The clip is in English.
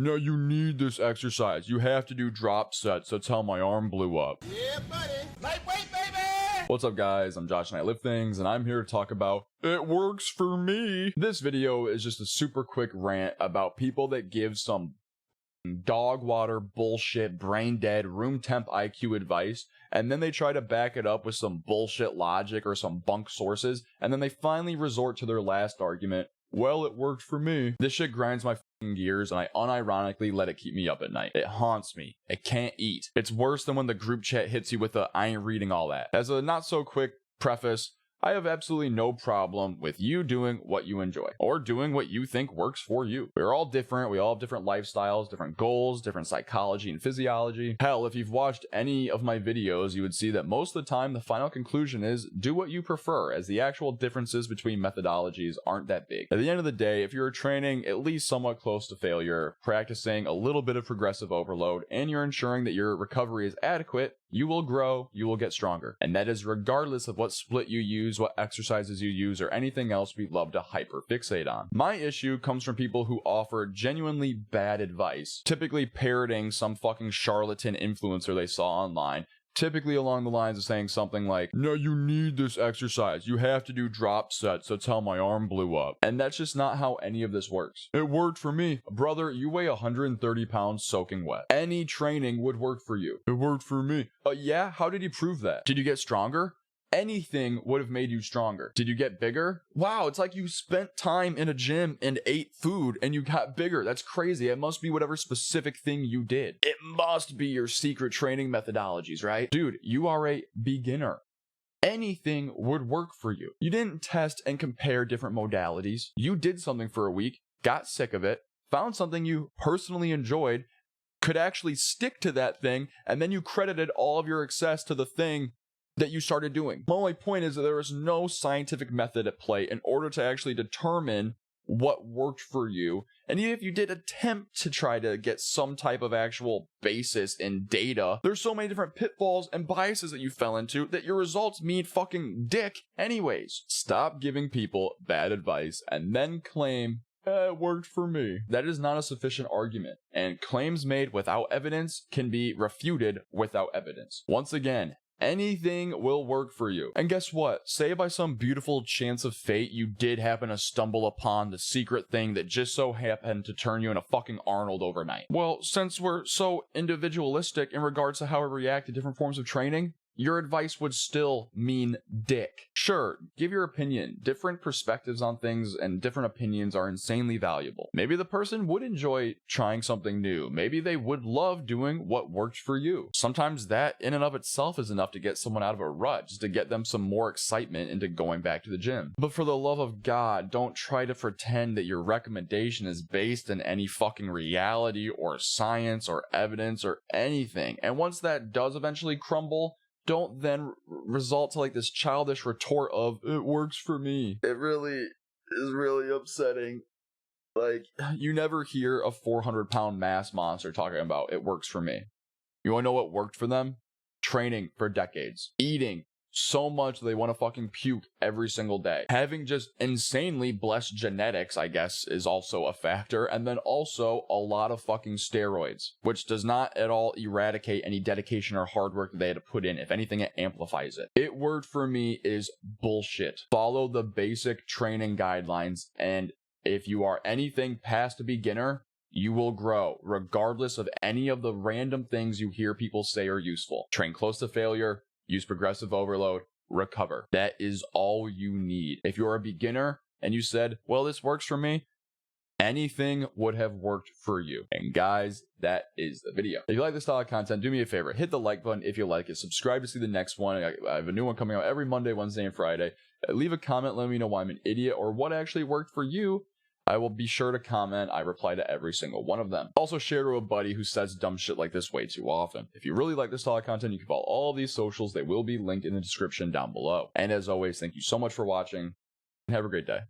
no, you need this exercise. You have to do drop sets. That's how my arm blew up. Yeah, buddy. Lightweight, baby! What's up, guys? I'm Josh and I Lift Things, and I'm here to talk about it works for me. This video is just a super quick rant about people that give some dog water bullshit, brain dead, room temp IQ advice, and then they try to back it up with some bullshit logic or some bunk sources, and then they finally resort to their last argument. Well, it worked for me. This shit grinds my fucking gears, and I unironically let it keep me up at night. It haunts me. It can't eat. It's worse than when the group chat hits you with a "I ain't reading all that." As a not so quick preface, I have absolutely no problem with you doing what you enjoy or doing what you think works for you. We're all different. We all have different lifestyles, different goals, different psychology and physiology. Hell, if you've watched any of my videos, you would see that most of the time the final conclusion is do what you prefer, as the actual differences between methodologies aren't that big. At the end of the day, if you're training at least somewhat close to failure, practicing a little bit of progressive overload, and you're ensuring that your recovery is adequate, you will grow, you will get stronger. And that is regardless of what split you use, what exercises you use, or anything else we love to hyperfixate on. My issue comes from people who offer genuinely bad advice, typically parroting some fucking charlatan influencer they saw online, typically along the lines of saying something like, no, you need this exercise. You have to do drop sets. That's how my arm blew up. And that's just not how any of this works. It worked for me. Brother, you weigh 130 pounds soaking wet. Any training would work for you. It worked for me. Yeah? How did you prove that? Did you get stronger? Anything would have made you stronger. Did you get bigger? Wow, it's like you spent time in a gym and ate food and you got bigger. That's crazy. It must be whatever specific thing you did. It must be your secret training methodologies, right? Dude, you are a beginner. Anything would work for you. You didn't test and compare different modalities. You did something for a week, got sick of it, found something you personally enjoyed, could actually stick to that thing, and then you credited all of your success to the thing that you started doing. My only point is that there is no scientific method at play in order to actually determine what worked for you. And even if you did attempt to try to get some type of actual basis in data, there's so many different pitfalls and biases that you fell into that your results mean fucking dick anyways. Stop giving people bad advice and then claim, it worked for me. That is not a sufficient argument, and claims made without evidence can be refuted without evidence. Once again, anything will work for you. And guess what? Say by some beautiful chance of fate, you did happen to stumble upon the secret thing that just so happened to turn you into fucking Arnold overnight. Well, since we're so individualistic in regards to how we react to different forms of training, your advice would still mean dick. Sure, give your opinion. Different perspectives on things and different opinions are insanely valuable. Maybe the person would enjoy trying something new. Maybe they would love doing what worked for you. Sometimes that in and of itself is enough to get someone out of a rut, just to get them some more excitement into going back to the gym. But for the love of God, don't try to pretend that your recommendation is based in any fucking reality or science or evidence or anything. And once that does eventually crumble, don't then result to like this childish retort of, it works for me. It really is really upsetting. Like, you never hear a 400-pound mass monster talking about, it works for me. You wanna know what worked for them? Training for decades. Eating so much they want to fucking puke every single day. Having just insanely blessed genetics, I guess, is also a factor. And then also a lot of fucking steroids, which does not at all eradicate any dedication or hard work that they had to put in. If anything, it amplifies it. It worked for me is bullshit. Follow the basic training guidelines, and if you are anything past a beginner, you will grow, regardless of any of the random things you hear people say are useful. Train close to failure, use progressive overload, recover. That is all you need. If you're a beginner and you said, well, this works for me, anything would have worked for you. And guys, that is the video. If you like this style of content, do me a favor. Hit the like button if you like it. Subscribe to see the next one. I have a new one coming out every Monday, Wednesday, and Friday. Leave a comment. Let me know why I'm an idiot or what actually worked for you. I will be sure to comment. I reply to every single one of them. Also, share to a buddy who says dumb shit like this way too often. If you really like this style of content, you can follow all of these socials. They will be linked in the description down below. And as always, thank you so much for watching, and have a great day.